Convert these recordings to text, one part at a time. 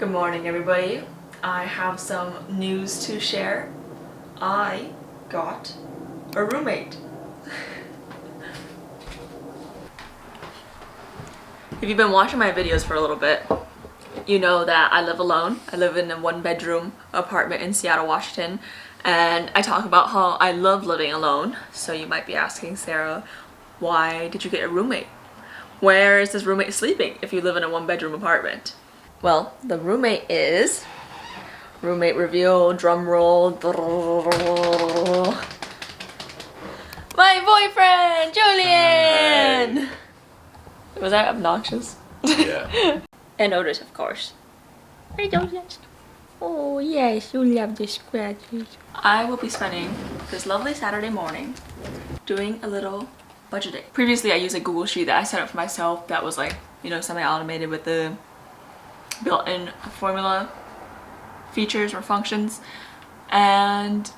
Good morning, everybody. I have some news to share. I got a roommate. If you've been watching my videos for a little bit, you know that I live alone. I live in a one-bedroom apartment in Seattle, Washington, and I talk about how I love living alone. So you might be asking, Sarah, why did you get a roommate? Where is this roommate sleeping if you live in a one-bedroom apartment? Well, the roommate is... Roommate reveal, drum roll. My boyfriend, Julian! Hey. Was that obnoxious? Yeah. And Otis, of course. Hey, Otis. Oh, yes, you love the scratches. I will be spending this lovely Saturday morning doing a little budgeting. Previously, I used a Google Sheet that I set up for myself that was like, you know, semi-automated with the built-in formula features or functions, and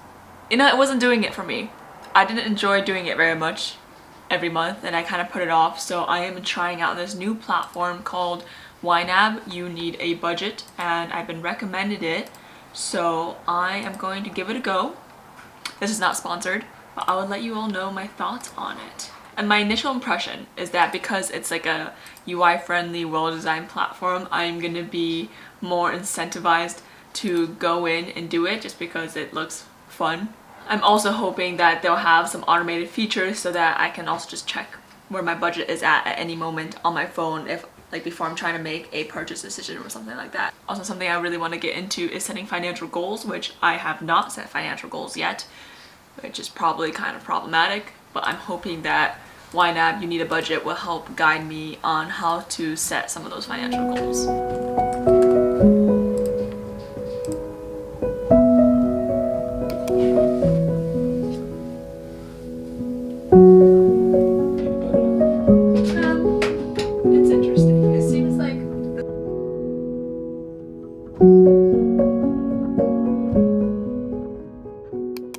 you know, it wasn't doing it for me. I didn't enjoy doing it very much every month, and I kind of put it off. So I am trying out this new platform called YNAB. You need a budget, and I've been recommended it, so I am going to give it a go. This is not sponsored, but I would let you all know my thoughts on it. And my initial impression is that because it's like a UI friendly, well-designed platform, I'm gonna be more incentivized to go in and do it just because it looks fun. I'm also hoping that they'll have some automated features so that I can also just check where my budget is at any moment on my phone, if like before I'm trying to make a purchase decision or something like that. Also, something I really want to get into is setting financial goals, which I have not set financial goals yet, which is probably kind of problematic, but I'm hoping that YNAB, You Need a Budget will help guide me on how to set some of those financial goals. It's interesting. It seems like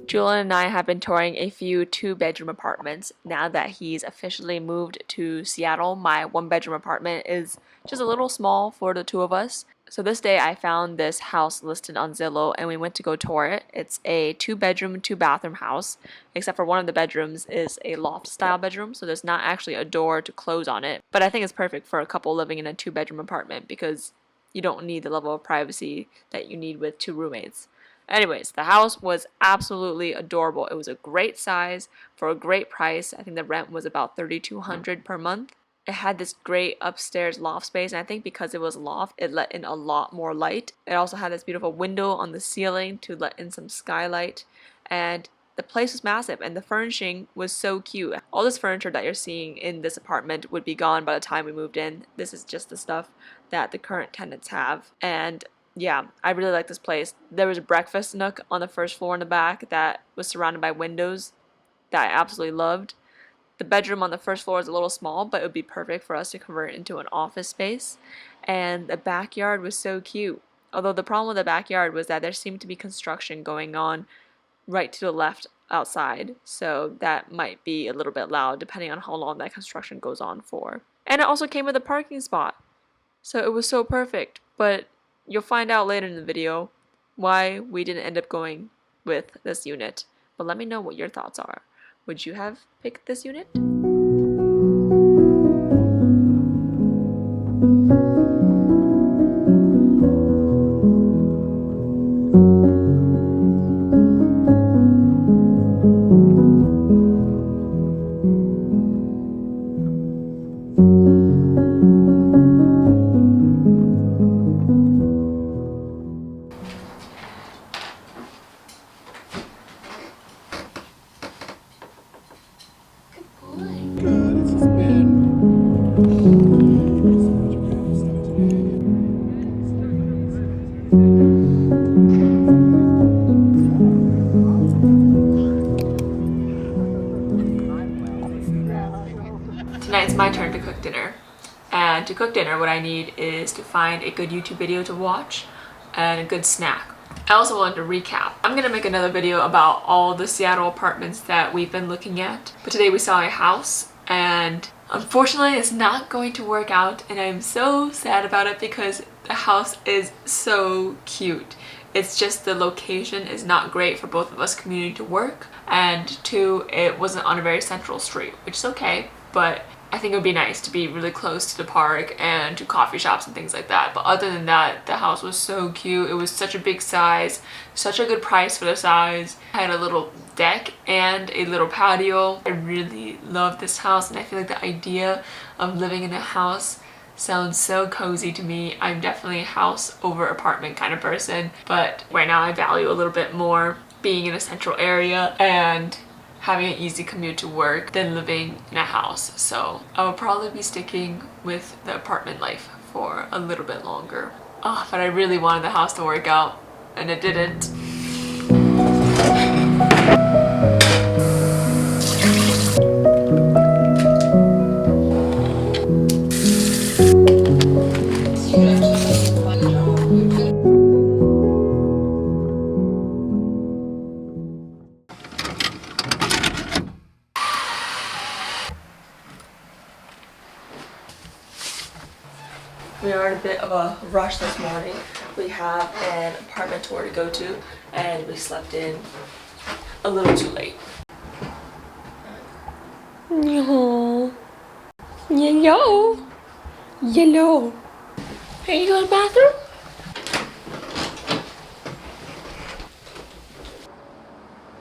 Julian and I have been touring a few two-bedroom apartments now that he's officially moved to Seattle. My one-bedroom apartment is just a little small for the two of us. So this day I found this house listed on Zillow and we went to go tour it. It's a two-bedroom, two-bathroom house, except for one of the bedrooms is a loft-style bedroom, so there's not actually a door to close on it. But I think it's perfect for a couple living in a two-bedroom apartment because you don't need the level of privacy that you need with two roommates. Anyways, the house was absolutely adorable. It was a great size for a great price. I think the rent was about $3,200 per month. It had this great upstairs loft space, and I think because it was loft, it let in a lot more light. It also had this beautiful window on the ceiling to let in some skylight, and the place was massive, and the furnishing was so cute. All this furniture that you're seeing in this apartment would be gone by the time we moved in. This is just the stuff that the current tenants have, and yeah, I really like this place. There was a breakfast nook on the first floor in the back that was surrounded by windows that I absolutely loved. The bedroom on the first floor is a little small, but it would be perfect for us to convert into an office space. And the backyard was so cute. Although the problem with the backyard was that there seemed to be construction going on right to the left outside. So that might be a little bit loud depending on how long that construction goes on for. And it also came with a parking spot. So it was so perfect. But you'll find out later in the video why we didn't end up going with this unit. But let me know what your thoughts are. Would you have picked this unit? Tonight it's my turn to cook dinner, and to cook dinner what I need is to find a good YouTube video to watch and a good snack. I also wanted to recap. I'm gonna make another video about all the Seattle apartments that we've been looking at, but today we saw a house and unfortunately it's not going to work out, and I'm so sad about it because The house is so cute. It's just the location is not great for both of us commuting to work, and two, it wasn't on a very central street, which is okay, but I think it would be nice to be really close to the park and to coffee shops and things like that. But other than that, the house was so cute. It was such a big size, such a good price for the size. I had a little deck and a little patio. I really love this house, and I feel like the idea of living in a house sounds so cozy to me. I'm definitely a house over apartment kind of person, but right now I value a little bit more being in a central area and having an easy commute to work than living in a house. So I will probably be sticking with the apartment life for a little bit longer. Oh, but I really wanted the house to work out, and it didn't. We are in a bit of a rush this morning. We have an apartment tour to go to, and we slept in a little too late. Yellow. Yellow. Yellow. Hey, you go to the bathroom?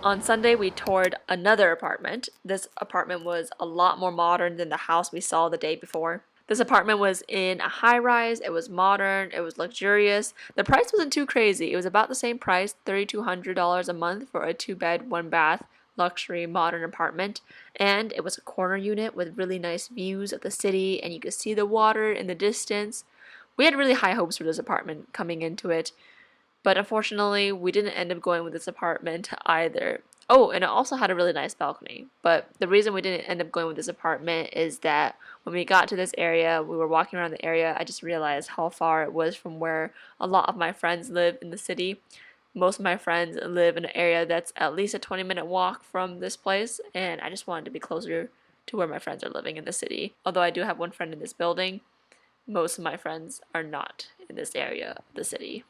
On Sunday, we toured another apartment. This apartment was a lot more modern than the house we saw the day before. This apartment was in a high-rise, it was modern, it was luxurious. The price wasn't too crazy. It was about the same price, $3,200 a month for a 2-bed, 1-bath, luxury modern apartment. And it was a corner unit with really nice views of the city, and you could see the water in the distance. We had really high hopes for this apartment coming into it, but unfortunately, we didn't end up going with this apartment either. Oh, and it also had a really nice balcony. But the reason we didn't end up going with this apartment is that when we got to this area, we were walking around the area, I just realized how far it was from where a lot of my friends live in the city. Most of my friends live in an area that's at least a 20-minute walk from this place, and I just wanted to be closer to where my friends are living in the city. Although I do have one friend in this building, most of my friends are not in this area of the city.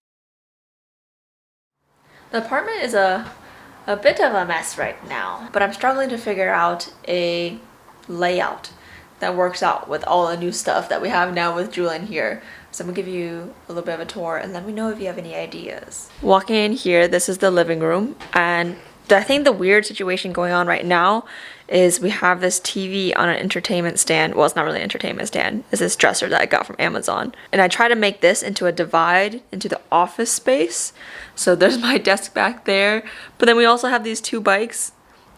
The apartment is a bit of a mess right now, but I'm struggling to figure out a layout that works out with all the new stuff that we have now with Julian here. So I'm gonna give you a little bit of a tour and let me know if you have any ideas. Walking in here, this is the living room, and I think the weird situation going on right now is we have this TV on an entertainment stand. Well, it's not really an entertainment stand. It's this dresser that I got from Amazon. And I try to make this into a divide into the office space. So there's my desk back there. But then we also have these 2 bikes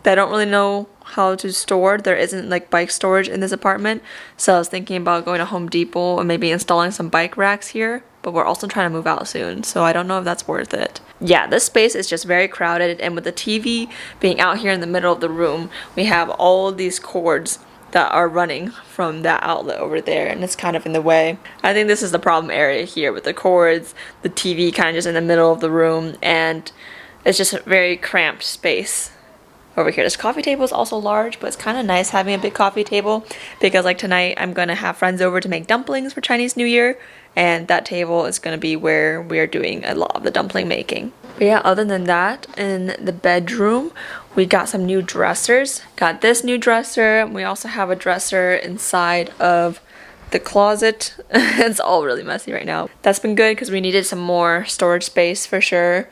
that I don't really know how to store. There isn't like bike storage in this apartment. So I was thinking about going to Home Depot and maybe installing some bike racks here. But we're also trying to move out soon, so I don't know if that's worth it. Yeah, this space is just very crowded, and with the TV being out here in the middle of the room, we have all these cords that are running from that outlet over there, and it's kind of in the way. I think this is the problem area here with the cords, the TV kind of just in the middle of the room, and it's just a very cramped space. Over here, this coffee table is also large, but it's kind of nice having a big coffee table because like tonight I'm going to have friends over to make dumplings for Chinese New Year, and that table is going to be where we are doing a lot of the dumpling making. But yeah, other than that, in the bedroom, we got some new dressers. Got this new dresser. We also have a dresser inside of the closet. It's all really messy right now. That's been good because we needed some more storage space for sure.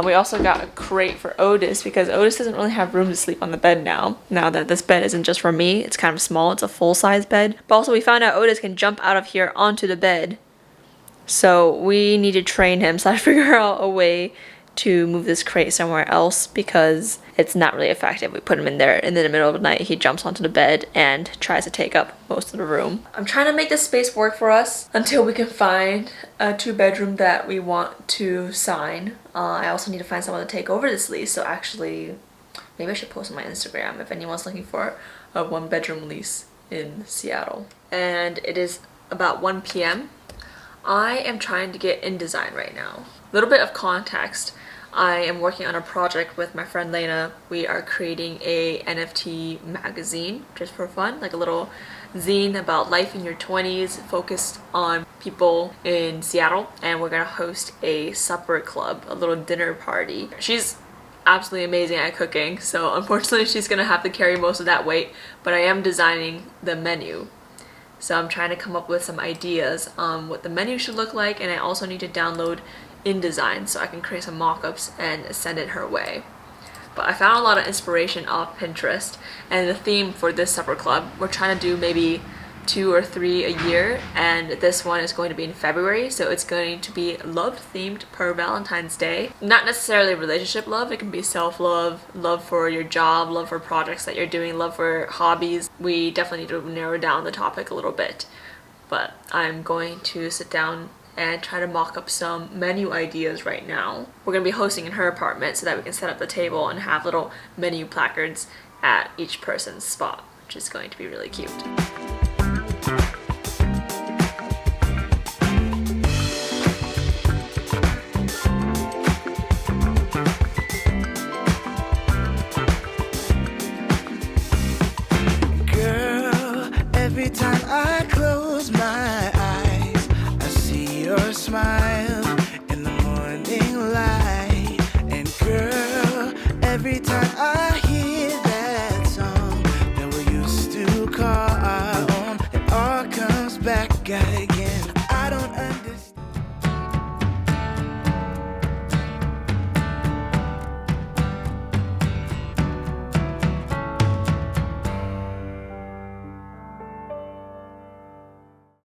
We also got a crate for Otis because Otis doesn't really have room to sleep on the bed now that this bed isn't just for me. It's kind of small. It's a full-size bed. But also we found out Otis can jump out of here onto the bed. So we need to train him. So I figure out a way to move this crate somewhere else because it's not really effective. We put him in there and in the middle of the night he jumps onto the bed and tries to take up most of the room. I'm trying to make this space work for us until we can find a 2-bedroom that we want to sign. I also need to find someone to take over this lease, so actually maybe I should post on my Instagram if anyone's looking for a 1-bedroom lease in Seattle. And it is about 1 p.m. I am trying to get InDesign right now. A little bit of context. I am working on a project with my friend Lena. We are creating a NFT magazine just for fun, like a little zine about life in your 20s focused on people in Seattle, and we're gonna host a supper club, a little dinner party. She's absolutely amazing at cooking, so unfortunately she's gonna have to carry most of that weight, but I am designing the menu. So I'm trying to come up with some ideas on what the menu should look like, and I also need to download InDesign so I can create some mock-ups and send it her way. But I found a lot of inspiration off Pinterest, and the theme for this supper club, we're trying to do maybe 2 or 3 a year, and this one is going to be in February, so it's going to be love themed per Valentine's Day. Not necessarily relationship love, it can be self-love, love for your job, love for projects that you're doing, love for hobbies. We definitely need to narrow down the topic a little bit, but I'm going to sit down and try to mock up some menu ideas right now. We're gonna be hosting in her apartment so that we can set up the table and have little menu placards at each person's spot, which is going to be really cute. Girl, every time I close my eyes, I see your smile in the morning light. And girl, every time I hear that song that we used to call our own, it all comes back again. I don't understand.